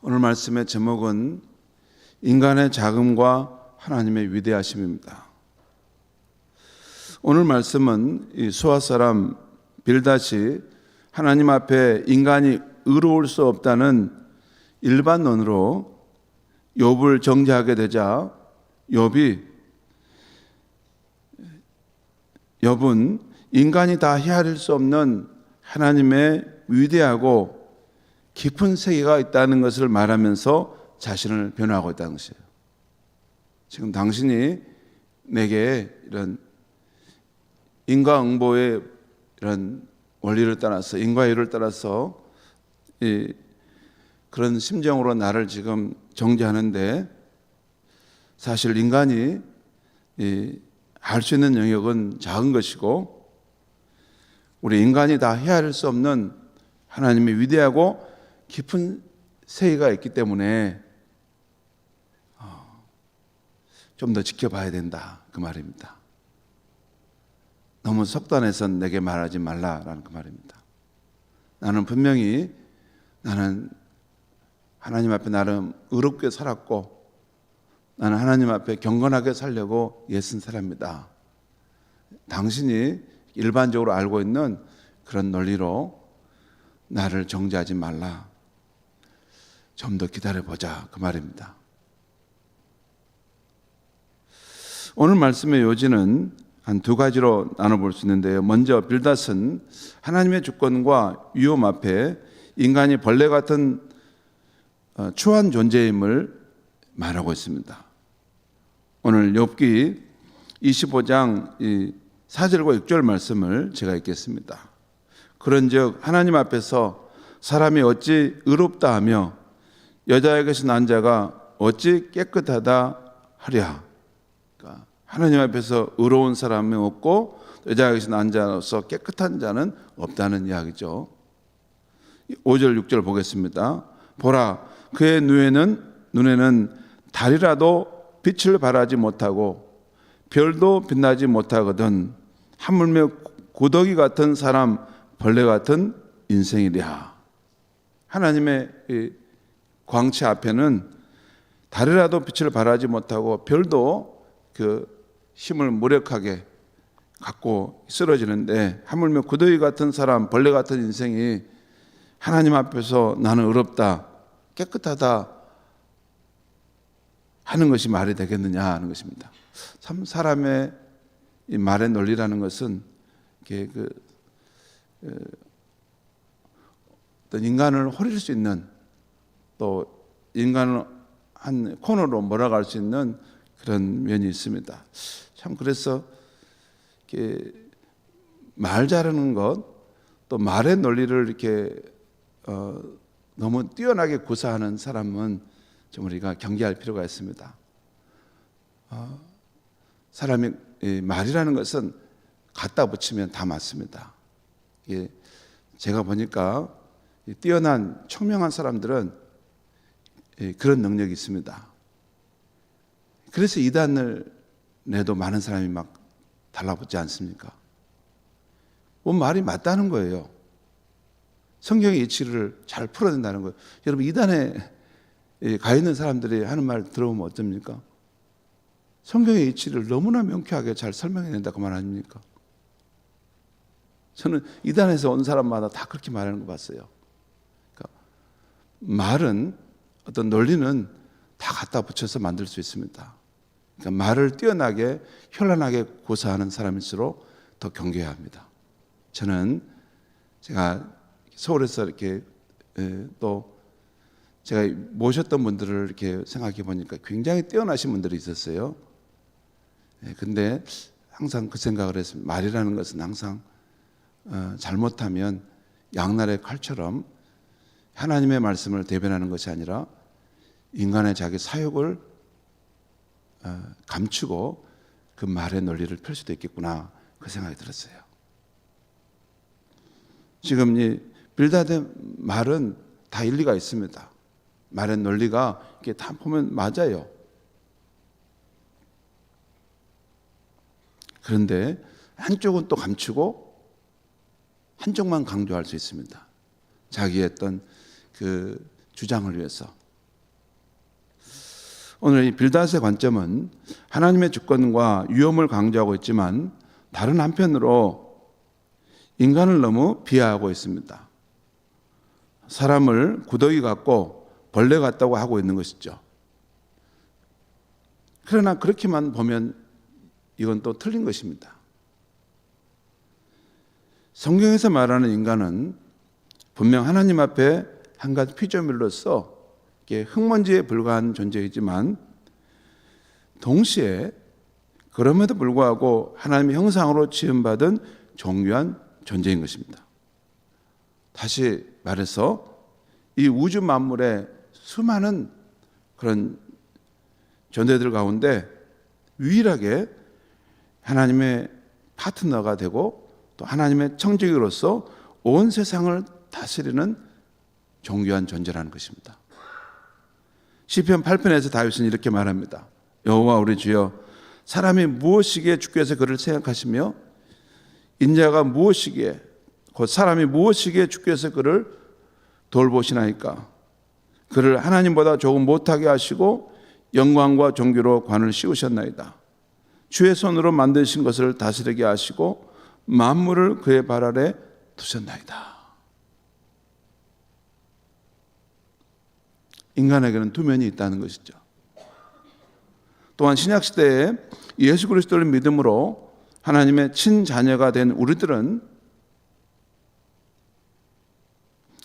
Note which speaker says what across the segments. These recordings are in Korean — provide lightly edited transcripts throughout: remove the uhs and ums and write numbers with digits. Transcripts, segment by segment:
Speaker 1: 오늘 말씀의 제목은 인간의 자금과 하나님의 위대하심입니다. 오늘 말씀은 이 수아 사람 빌닷이 하나님 앞에 인간이 의로울 수 없다는 일반론으로 욥을 정죄하게 되자 욥은 인간이 다 헤아릴 수 없는 하나님의 위대하고 깊은 세계가 있다는 것을 말하면서 자신을 변호하고 있다는 것이에요. 지금 당신이 내게 이런 인과응보의 이런 원리를 따라서 인과율을 따라서 그런 심정으로 나를 지금 정죄하는데, 사실 인간이 알 수 있는 영역은 작은 것이고 우리 인간이 다 헤아릴 수 없는 하나님의 위대하고 깊은 세계가 있기 때문에 좀 더 지켜봐야 된다, 그 말입니다. 너무 속단해서 내게 말하지 말라라는 그 말입니다. 나는 분명히 하나님 앞에 나름 의롭게 살았고 나는 하나님 앞에 경건하게 살려고 애쓴 사람이다. 당신이 일반적으로 알고 있는 그런 논리로 나를 정죄하지 말라. 좀 더 기다려보자, 그 말입니다. 오늘 말씀의 요지는 한 두 가지로 나눠볼 수 있는데요. 먼저 빌닷은 하나님의 주권과 위험 앞에 인간이 벌레 같은 추한 존재임을 말하고 있습니다. 오늘 욥기 25장 4절과 6절 말씀을 제가 읽겠습니다. 그런즉 하나님 앞에서 사람이 어찌 의롭다 하며 여자에게서 난 자가 어찌 깨끗하다 하랴. 그러니까 하나님 앞에서 의로운 사람이 없고 여자에게서 난 자로서 깨끗한 자는 없다는 이야기죠. 5절 6절 보겠습니다. 보라, 그의 눈에는 달이라도 빛을 발하지 못하고 별도 빛나지 못하거든 하물며 고더기 같은 사람, 벌레 같은 인생이랴. 하나님의 광채 앞에는 달이라도 빛을 발하지 못하고 별도 그 힘을 무력하게 갖고 쓰러지는데, 하물며 고더기 같은 사람, 벌레 같은 인생이 하나님 앞에서 나는 의롭다, 깨끗하다 하는 것이 말이 되겠느냐 하는 것입니다. 참 사람의 이 말의 논리라는 것은 어떤 인간을 호릴 수 있는, 또 인간을 한 코너로 몰아갈 수 있는 그런 면이 있습니다. 참 그래서 말 잘하는 것, 또 말의 논리를 이렇게 너무 뛰어나게 구사하는 사람은 좀 우리가 경계할 필요가 있습니다. 사람이 말이라는 것은 갖다 붙이면 다 맞습니다. 제가 보니까 뛰어난 총명한 사람들은 그런 능력이 있습니다. 그래서 이단을 내도 많은 사람이 막 달라붙지 않습니까? 말이 맞다는 거예요. 성경의 이치를 잘 풀어낸다는 거예요. 여러분, 이단에 가 있는 사람들이 하는 말 들어보면 어쩝니까? 성경의 이치를 너무나 명쾌하게 잘 설명해낸다, 그 말 아닙니까? 저는 이단에서 온 사람마다 다 그렇게 말하는 거 봤어요. 그러니까 말은, 어떤 논리는 다 갖다 붙여서 만들 수 있습니다. 그러니까 말을 뛰어나게 현란하게 고사하는 사람일수록 더 경계해야 합니다. 제가 서울에서 이렇게 또 제가 모셨던 분들을 이렇게 생각해 보니까 굉장히 뛰어나신 분들이 있었어요. 근데 항상 그 생각을 했습니다. 말이라는 것은 항상 잘못하면 양날의 칼처럼 하나님의 말씀을 대변하는 것이 아니라 인간의 자기 사욕을 감추고 그 말의 논리를 펼 수도 있겠구나, 그 생각이 들었어요. 지금 이 빌닷의 말은 다 일리가 있습니다. 말의 논리가 이렇게 다 보면 맞아요. 그런데 한쪽은 또 감추고 한쪽만 강조할 수 있습니다. 자기의 어떤 그 주장을 위해서. 오늘 이 빌닷의 관점은 하나님의 주권과 위엄을 강조하고 있지만 다른 한편으로 인간을 너무 비하하고 있습니다. 사람을 구더기 같고 벌레 같다고 하고 있는 것이죠. 그러나 그렇게만 보면 이건 또 틀린 것입니다. 성경에서 말하는 인간은 분명 하나님 앞에 한 가지 피조물로서 흙먼지에 불과한 존재이지만 동시에 그럼에도 불구하고 하나님의 형상으로 지음받은 존귀한 존재인 것입니다. 다시 말해서 이 우주 만물의 수많은 그런 존재들 가운데 유일하게 하나님의 파트너가 되고 또 하나님의 청지기로서 온 세상을 다스리는 존귀한 존재라는 것입니다. 시편 8편에서 다윗은 이렇게 말합니다. 여호와 우리 주여, 사람이 무엇이기에 주께서 그를 생각하시며 인자가 무엇이기에 곧 사람이 무엇이기에 주께서 그를 돌보시나이까. 그를 하나님보다 조금 못하게 하시고 영광과 존귀로 관을 씌우셨나이다. 주의 손으로 만드신 것을 다스리게 하시고 만물을 그의 발 아래 두셨나이다. 인간에게는 두 면이 있다는 것이죠. 또한 신약시대에 예수 그리스도를 믿음으로 하나님의 친자녀가 된 우리들은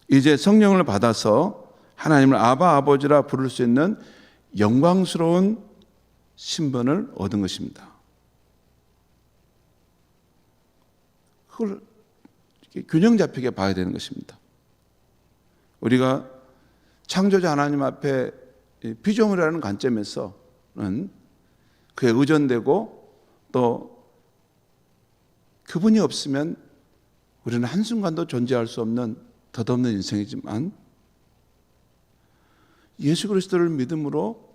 Speaker 1: 이제 성령을 받아서 하나님을 아바 아버지라 부를 수 있는 영광스러운 신분을 얻은 것입니다. 그걸 균형 잡히게 봐야 되는 것입니다. 우리가 창조자 하나님 앞에 피조물이라는 관점에서는 그에 의존되고 또 그분이 없으면 우리는 한순간도 존재할 수 없는 덧없는 인생이지만 예수 그리스도를 믿음으로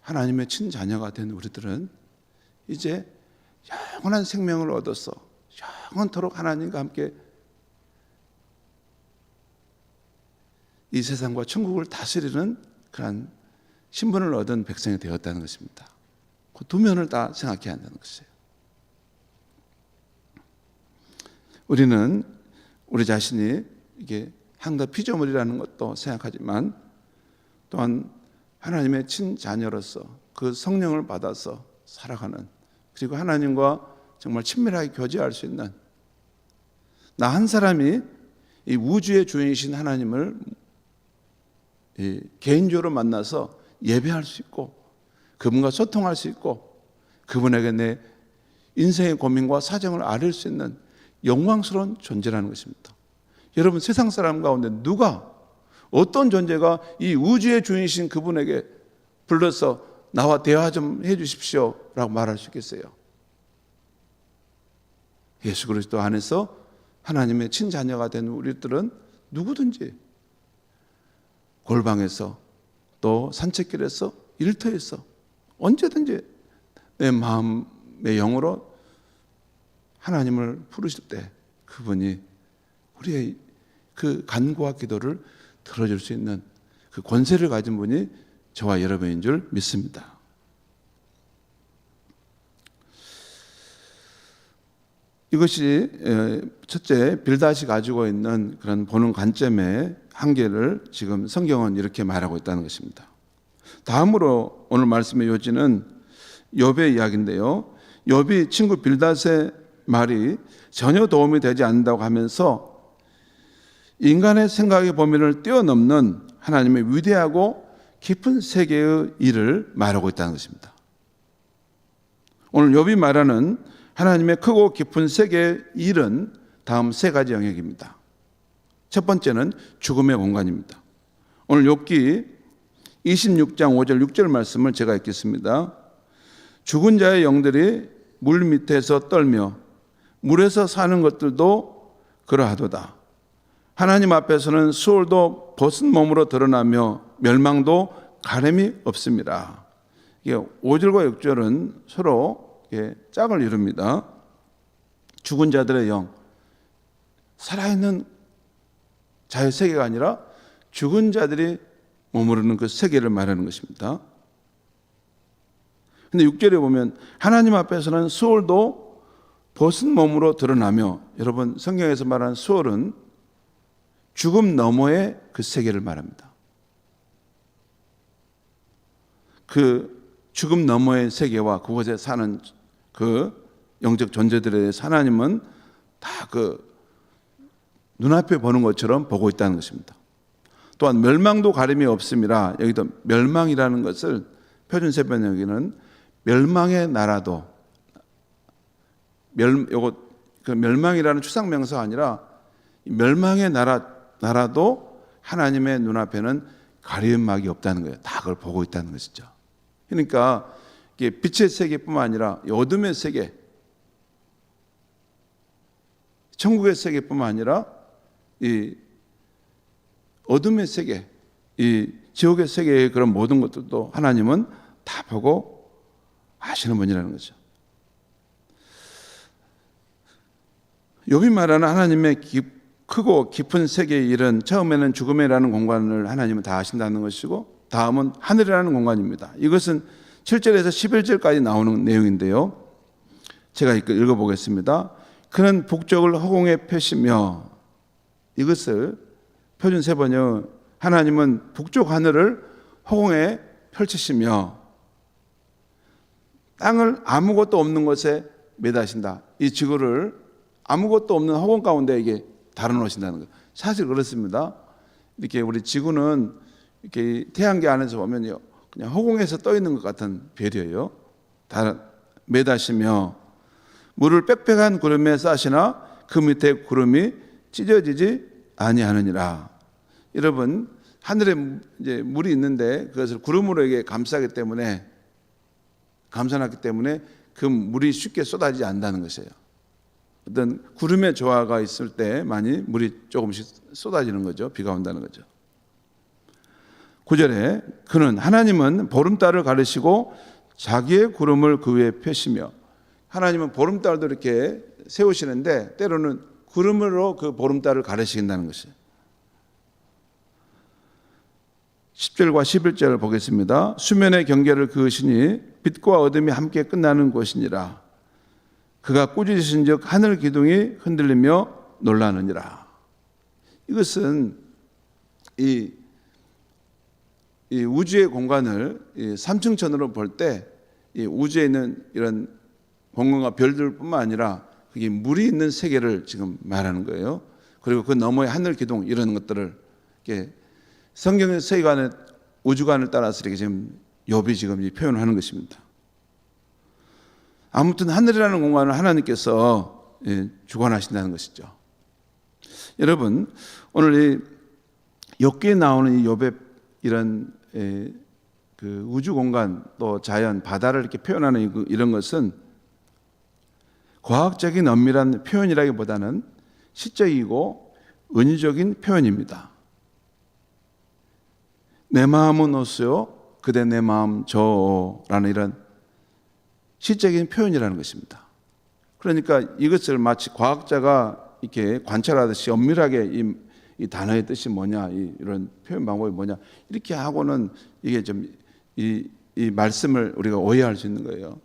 Speaker 1: 하나님의 친자녀가 된 우리들은 이제 영원한 생명을 얻어서 영원토록 하나님과 함께 이 세상과 천국을 다스리는 그런 신분을 얻은 백성이 되었다는 것입니다. 그 두 면을 다 생각해야 한다는 것이에요. 우리는 우리 자신이 이게 한낱 피조물이라는 것도 생각하지만 또한 하나님의 친자녀로서 그 성령을 받아서 살아가는, 그리고 하나님과 정말 친밀하게 교제할 수 있는 나 한 사람이 이 우주의 주인이신 하나님을 개인적으로 만나서 예배할 수 있고 그분과 소통할 수 있고 그분에게 내 인생의 고민과 사정을 아뢰 수 있는 영광스러운 존재라는 것입니다. 여러분, 세상 사람 가운데 누가 어떤 존재가 이 우주의 주인이신 그분에게 불러서 나와 대화 좀 해주십시오 라고 말할 수 있겠어요? 예수 그리스도 안에서 하나님의 친자녀가 된 우리들은 누구든지 골방에서 또 산책길에서 일터에서 언제든지 내 마음의 영으로 하나님을 부르실 때 그분이 우리의 그 간구와 기도를 들어줄 수 있는 그 권세를 가진 분이 저와 여러분인 줄 믿습니다. 이것이 첫째 빌닷이 가지고 있는 그런 보는 관점의 한계를 지금 성경은 이렇게 말하고 있다는 것입니다. 다음으로 오늘 말씀의 요지는 욥의 이야기인데요. 욥이 친구 빌닷의 말이 전혀 도움이 되지 않는다고 하면서 인간의 생각의 범위를 뛰어넘는 하나님의 위대하고 깊은 세계의 일을 말하고 있다는 것입니다. 오늘 욥이 말하는 하나님의 크고 깊은 세계의 일은 다음 세 가지 영역입니다. 첫 번째는 죽음의 공간입니다. 오늘 욥기 26장 5절 6절 말씀을 제가 읽겠습니다. 죽은 자의 영들이 물 밑에서 떨며 물에서 사는 것들도 그러하도다. 하나님 앞에서는 수월도 벗은 몸으로 드러나며 멸망도 가늠이 없습니다. 이게 5절과 6절은 서로 짝을 이룹니다. 죽은 자들의 영, 살아있는 자의 세계가 아니라 죽은 자들이 머무르는 그 세계를 말하는 것입니다. 근데 6절에 보면 하나님 앞에서는 수월도 벗은 몸으로 드러나며, 여러분 성경에서 말하는 수월은 죽음 너머의 그 세계를 말합니다. 그 죽음 너머의 세계와 그곳에 사는 그 영적 존재들에 대해서 하나님은 다 그 눈앞에 보는 것처럼 보고 있다는 것입니다. 또한 멸망도 가림이 없음이라, 여기도 멸망이라는 것을 표준세 번역에는 멸망의 나라도, 그 멸망이라는 추상명사가 아니라 멸망의 나라도 하나님의 눈앞에는 가림막이 없다는 거예요. 다 그걸 보고 있다는 것이죠. 그러니까 이게 빛의 세계뿐만 아니라 어둠의 세계, 천국의 세계뿐만 아니라 이 어둠의 세계, 이 지옥의 세계의 그런 모든 것들도 하나님은 다 보고 아시는 분이라는 거죠. 욥이 말하는 하나님의 크고 깊은 세계의 일은 처음에는 죽음이라는 공간을 하나님은 다 아신다는 것이고, 다음은 하늘이라는 공간입니다. 이것은 7절에서 11절까지 나오는 내용인데요, 제가 읽어보겠습니다. 그는 북쪽을 허공에 펴시며, 이것을 표준 세번역, 하나님은 북쪽 하늘을 허공에 펼치시며 땅을 아무것도 없는 곳에 매다신다. 이 지구를 아무것도 없는 허공 가운데 이게 달아놓으신다는 거예요. 사실 그렇습니다. 이렇게 우리 지구는 이렇게 태양계 안에서 보면요, 그냥 허공에서 떠 있는 것 같은 별이에요. 다 매다시며 물을 빽빽한 구름에 싸시나 그 밑에 구름이 찢어지지 아니하느니라. 여러분, 하늘에 이제 물이 있는데 그것을 구름으로 이게 감싸놨기 때문에 그 물이 쉽게 쏟아지지 않는다는 것이에요. 어떤 구름의 조화가 있을 때 많이 물이 조금씩 쏟아지는 거죠. 비가 온다는 거죠. 9절에 그는 하나님은 보름달을 가르시고 자기의 구름을 그 위에 펴시며, 하나님은 보름달도 이렇게 세우시는데 때로는 구름으로 그 보름달을 가르시긴다는 것이에요. 10절과 11절을 보겠습니다. 수면의 경계를 그으시니 빛과 어둠이 함께 끝나는 곳이니라. 그가 꾸짖으신 즉 하늘 기둥이 흔들리며 놀라느니라. 이것은 이 우주의 공간을 3층천으로 볼 때 이 우주에 있는 이런 공간과 별들뿐만 아니라 그게 물이 있는 세계를 지금 말하는 거예요. 그리고 그 너머의 하늘 기둥 이런 것들을 이렇게 성경의 세계관의 우주관을 따라서 이렇게 지금 욥이 지금 표현하는 것입니다. 아무튼 하늘이라는 공간을 하나님께서 주관하신다는 것이죠. 여러분, 오늘 이 욥기에 나오는 이 욥의 이런 그 우주 공간 또 자연 바다를 이렇게 표현하는 이런 것은 과학적인 엄밀한 표현이라기보다는 시적이고 은유적인 표현입니다. 내 마음은 어수요 그대 내 마음 저라는 이런 시적인 표현이라는 것입니다. 그러니까 이것을 마치 과학자가 이렇게 관찰하듯이 엄밀하게 이 단어의 뜻이 뭐냐, 이런 표현 방법이 뭐냐, 이렇게 하고는 이게 좀 이 말씀을 우리가 오해할 수 있는 거예요.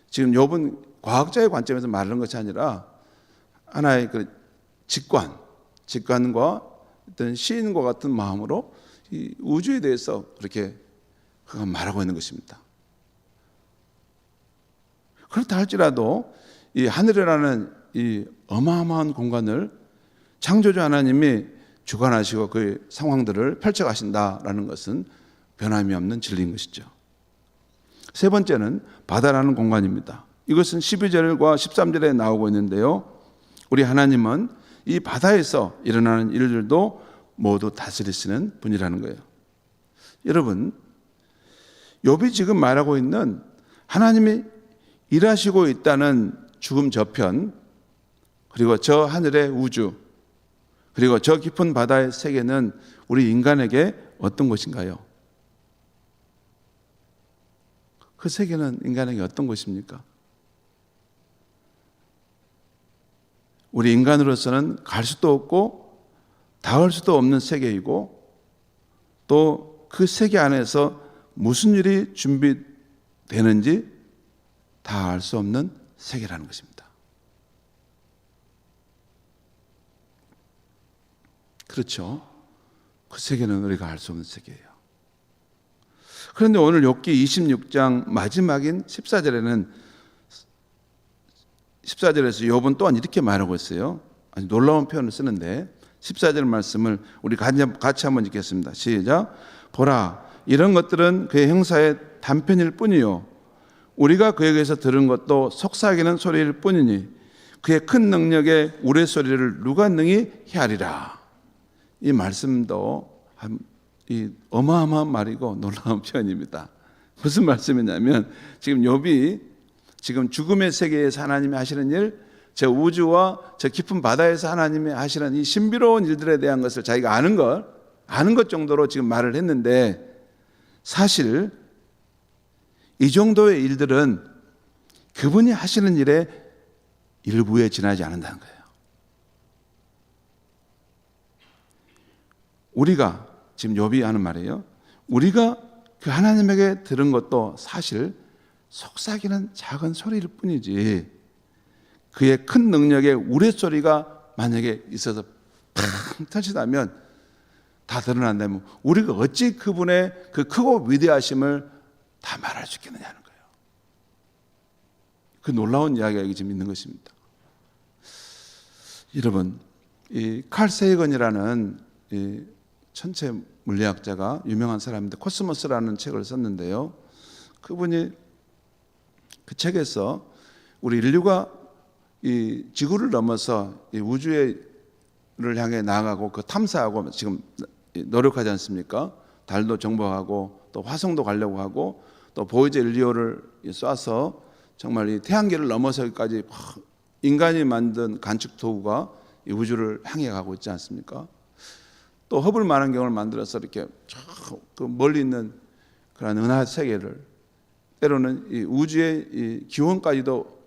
Speaker 1: 지금 욥은 과학자의 관점에서 말하는 것이 아니라 하나의 그 직관과 어떤 시인과 같은 마음으로 이 우주에 대해서 그렇게 말하고 있는 것입니다. 그렇다 할지라도 이 하늘이라는 이 어마어마한 공간을 창조주 하나님이 주관하시고 그 상황들을 펼쳐가신다라는 것은 변함이 없는 진리인 것이죠. 세 번째는 바다라는 공간입니다. 이것은 12절과 13절에 나오고 있는데요, 우리 하나님은 이 바다에서 일어나는 일들도 모두 다스리시는 분이라는 거예요. 여러분, 욥이 지금 말하고 있는 하나님이 일하시고 있다는 죽음 저편, 그리고 저 하늘의 우주, 그리고 저 깊은 바다의 세계는 우리 인간에게 어떤 것인가요? 그 세계는 인간에게 어떤 것입니까? 우리 인간으로서는 갈 수도 없고 닿을 수도 없는 세계이고, 또 그 세계 안에서 무슨 일이 준비되어 되는지 다 알 수 없는 세계라는 것입니다. 그렇죠? 그 세계는 우리가 알 수 없는 세계예요. 그런데 오늘 욥기 26장 마지막인 14절에서 욥은 또한 이렇게 말하고 있어요. 아주 놀라운 표현을 쓰는데 14절 말씀을 우리 같이 한번 읽겠습니다. 시작. 보라, 이런 것들은 그의 형사의 단편일 뿐이요 우리가 그에게서 들은 것도 속삭이는 소리일 뿐이니 그의 큰 능력의 우레소리를 누가 능히 헤아리라. 이 말씀도 이 어마어마한 말이고 놀라운 표현입니다. 무슨 말씀이냐면 지금 욥이 지금 죽음의 세계에서 하나님이 하시는 일, 저 우주와 저 깊은 바다에서 하나님이 하시는 이 신비로운 일들에 대한 것을 자기가 아는 것 정도로 지금 말을 했는데, 사실 이 정도의 일들은 그분이 하시는 일의 일부에 지나지 않는다는 거예요. 우리가 지금 욥이 하는 말이에요. 우리가 그 하나님에게 들은 것도 사실 속삭이는 작은 소리일 뿐이지, 그의 큰 능력의 우레소리가 만약에 있어서 팡 터지다면, 다 드러난다면 우리가 어찌 그분의 그 크고 위대하심을 다 말할 수 있겠느냐는 거예요. 그 놀라운 이야기가 여기 지금 있는 것입니다. 여러분, 이 칼 세이건이라는 이 천체 물리학자가 유명한 사람인데 코스모스라는 책을 썼는데요. 그분이 그 책에서 우리 인류가 이 지구를 넘어서 이 우주를 향해 나아가고 그 탐사하고 지금 노력하지 않습니까? 달도 정복하고 또 화성도 가려고 하고 또 보이저 1,2호를 쏴서 정말 이 태양계를 넘어서기까지 인간이 만든 관측 도구가 이 우주를 향해 가고 있지 않습니까? 또 허블 망원경을 만들어서 이렇게 그 멀리 있는 그런 은하 세계를, 때로는 이 우주의 이 기원까지도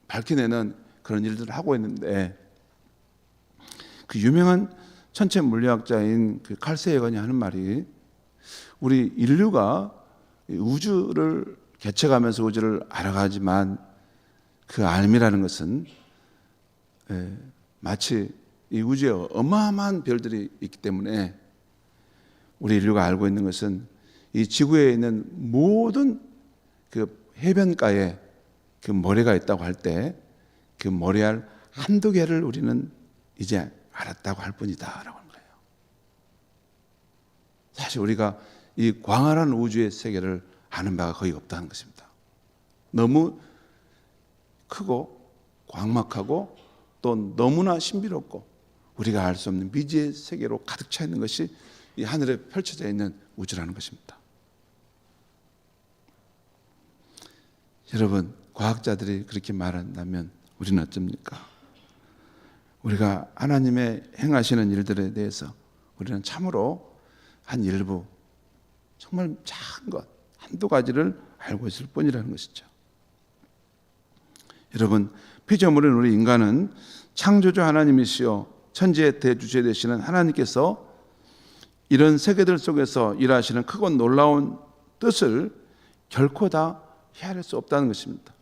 Speaker 1: 밝혀내는 그런 일들을 하고 있는데, 그 유명한 천체 물리학자인 그 칼 세이건이 하는 말이, 우리 인류가 우주를 개척하면서 우주를 알아가지만 그 알미라는 것은 마치 이 우주에 어마어마한 별들이 있기 때문에 우리 인류가 알고 있는 것은 이 지구에 있는 모든 그 해변가에 그 모래가 있다고 할 때 그 모래알 한두 개를 우리는 이제 알았다고 할 뿐이다 라고 하는 거예요. 사실 우리가 이 광활한 우주의 세계를 아는 바가 거의 없다는 것입니다. 너무 크고 광막하고 또 너무나 신비롭고 우리가 알 수 없는 미지의 세계로 가득 차 있는 것이 이 하늘에 펼쳐져 있는 우주라는 것입니다. 여러분, 과학자들이 그렇게 말한다면 우리는 어쩝니까? 우리가 하나님의 행하시는 일들에 대해서 우리는 참으로 한 일부, 정말 작은 것, 한두 가지를 알고 있을 뿐이라는 것이죠. 여러분, 피조물인 우리 인간은 창조주 하나님이시여 천지의 대주체 되시는 하나님께서 이런 세계들 속에서 일하시는 크고 놀라운 뜻을 결코 다 헤아릴 수 없다는 것입니다.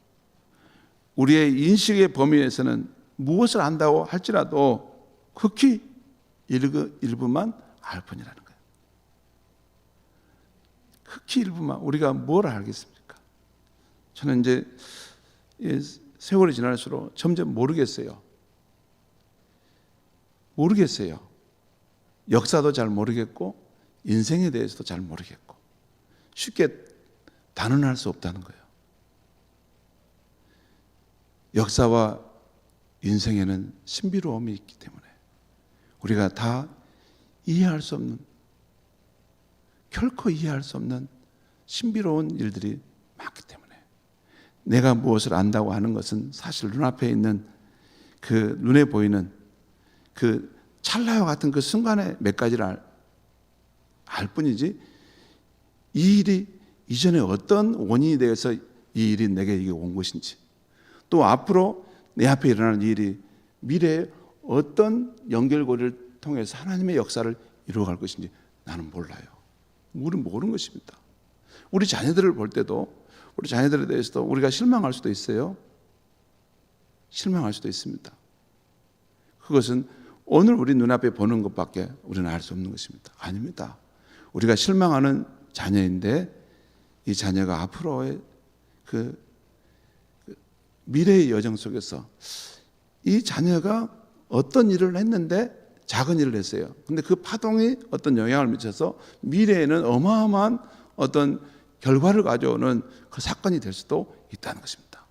Speaker 1: 우리의 인식의 범위에서는 무엇을 안다고 할지라도 극히 일부만 알 뿐이라는 거예요. 극히 일부만. 우리가 뭘 알겠습니까? 저는 이제 세월이 지날수록 점점 모르겠어요. 역사도 잘 모르겠고 인생에 대해서도 잘 모르겠고 쉽게 단언할 수 없다는 거예요. 역사와 인생에는 신비로움이 있기 때문에 우리가 다 이해할 수 없는, 결코 이해할 수 없는 신비로운 일들이 많기 때문에 내가 무엇을 안다고 하는 것은 사실 눈앞에 있는 그 눈에 보이는 그 찰나와 같은 그 순간에 몇 가지를 알 뿐이지, 이 일이 이전에 어떤 원인이 되어서 이 일이 내게 이게 온 것인지, 또 앞으로 내 앞에 일어나는 일이 미래에 어떤 연결고리를 통해서 하나님의 역사를 이루어갈 것인지 나는 몰라요. 우리는 모르는 것입니다. 우리 자녀들을 볼 때도 우리 자녀들에 대해서도 우리가 실망할 수도 있어요. 실망할 수도 있습니다. 그것은 오늘 우리 눈앞에 보는 것밖에 우리는 알 수 없는 것입니다. 아닙니다. 우리가 실망하는 자녀인데 이 자녀가 앞으로의 그 미래의 여정 속에서 이 자녀가 어떤 일을 했는데 작은 일을 했어요. 근데 그 파동이 어떤 영향을 미쳐서 미래에는 어마어마한 어떤 결과를 가져오는 그 사건이 될 수도 있다는 것입니다.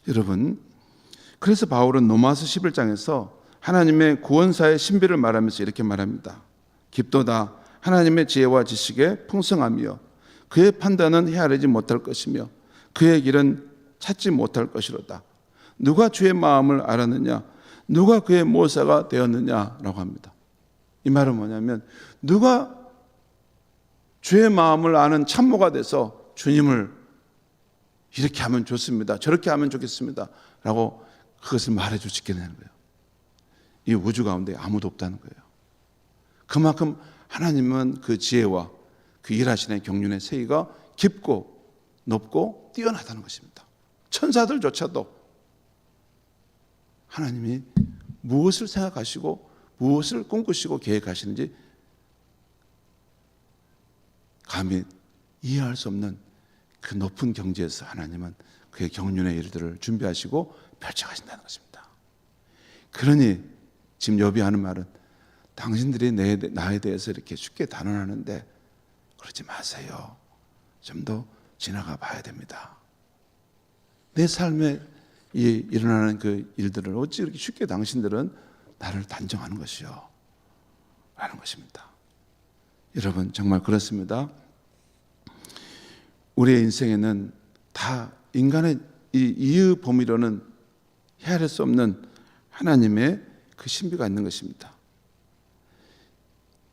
Speaker 1: 여러분, 그래서 바울은 로마서 11장에서 하나님의 구원사의 신비를 말하면서 이렇게 말합니다. 깊도다 하나님의 지혜와 지식에 풍성하며 그의 판단은 헤아리지 못할 것이며 그의 길은 찾지 못할 것이로다. 누가 주의 마음을 알았느냐? 누가 그의 모사가 되었느냐라고 합니다. 이 말은 뭐냐면 누가 주의 마음을 아는 참모가 돼서 주님을 이렇게 하면 좋습니다. 저렇게 하면 좋겠습니다. 라고 그것을 말해줄 수 있게 되는 거예요. 이 우주 가운데 아무도 없다는 거예요. 그만큼 하나님은 그 지혜와 그 일하시는 경륜의 세계가 깊고 높고 뛰어나다는 것입니다. 천사들조차도 하나님이 무엇을 생각하시고 무엇을 꿈꾸시고 계획하시는지 감히 이해할 수 없는 그 높은 경지에서 하나님은 그의 경륜의 일들을 준비하시고 펼쳐가신다는 것입니다. 그러니 지금 욥이 하는 말은 당신들이 나에 대해서 이렇게 쉽게 단언하는데 그러지 마세요. 좀 더 지나가 봐야 됩니다. 내 삶에 일어나는 그 일들을 어찌 이렇게 쉽게 당신들은 나를 단정하는 것이요 라는 것입니다. 여러분 정말 그렇습니다. 우리의 인생에는 다 인간의 이 이의 범위로는 헤아릴 수 없는 하나님의 그 신비가 있는 것입니다.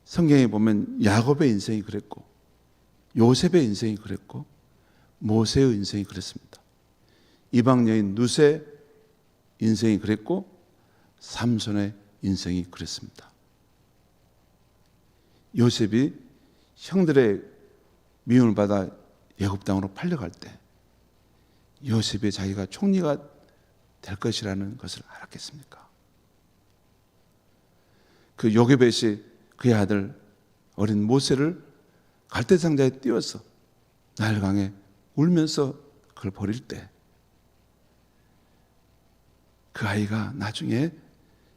Speaker 1: 성경에 보면 야곱의 인생이 그랬고 요셉의 인생이 그랬고 모세의 인생이 그랬습니다. 이방 여인 룻의 인생이 그랬고 삼손의 인생이 그랬습니다. 요셉이 형들의 미움을 받아 애굽 땅으로 팔려갈 때 요셉이 자기가 총리가 될 것이라는 것을 알았겠습니까? 그 요게벳이 그의 아들 어린 모세를 갈대상자에 띄워서 나일강에 울면서 그걸 버릴 때 그 아이가 나중에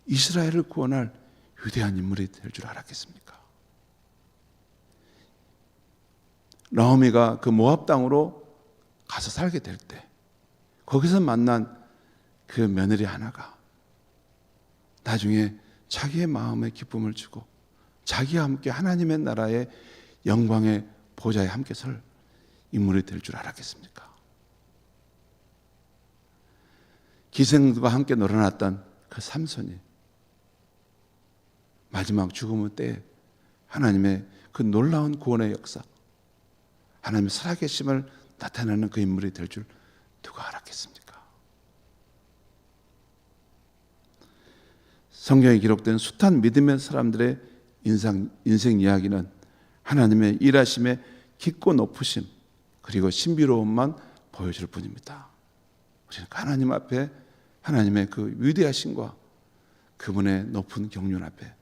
Speaker 1: 이스라엘을 구원할 위대한 인물이 될 줄 알았겠습니까? 나오미가 그 모압 땅으로 가서 살게 될 때 거기서 만난 그 며느리 하나가 나중에 자기의 마음에 기쁨을 주고 자기와 함께 하나님의 나라의 영광의 보좌에 함께 설 인물이 될 줄 알았겠습니까? 기생과 함께 놀아났던 그 삼손이 마지막 죽음의 때에 하나님의 그 놀라운 구원의 역사, 하나님의 살아계심을 나타내는 그 인물이 될 줄 누가 알았겠습니까? 성경에 기록된 숱한 믿음의 사람들의 인생 이야기는 하나님의 일하심의 깊고 높으심 그리고 신비로움만 보여줄 뿐입니다. 우리는 하나님 앞에 하나님의 그 위대하심과 그분의 높은 경륜 앞에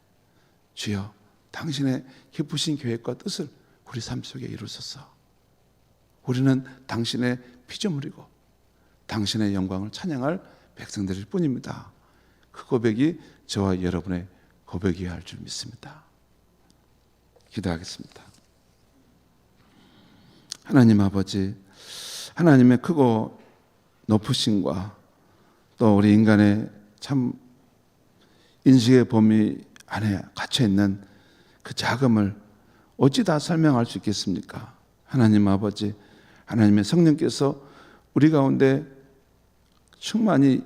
Speaker 1: 주여 당신의 깊으신 계획과 뜻을 우리 삶 속에 이루소서. 우리는 당신의 피조물이고 당신의 영광을 찬양할 백성들일 뿐입니다. 그 고백이 저와 여러분의 고백이어야 할 줄 믿습니다. 기도하겠습니다. 하나님 아버지, 하나님의 크고 높으심과 또 우리 인간의 참 인식의 범위 안에 갇혀있는 그 자금을 어찌 다 설명할 수 있겠습니까? 하나님 아버지, 하나님의 성령께서 우리 가운데 충만히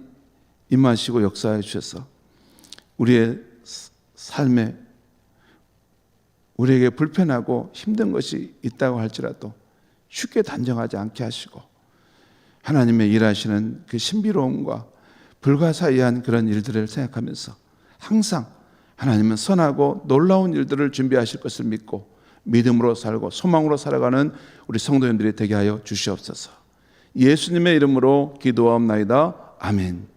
Speaker 1: 임하시고 역사해 주셔서 우리의 삶에 우리에게 불편하고 힘든 것이 있다고 할지라도 쉽게 단정하지 않게 하시고 하나님의 일하시는 그 신비로움과 불가사의한 그런 일들을 생각하면서 항상 하나님은 선하고 놀라운 일들을 준비하실 것을 믿고 믿음으로 살고 소망으로 살아가는 우리 성도님들이 되게 하여 주시옵소서. 예수님의 이름으로 기도하옵나이다. 아멘.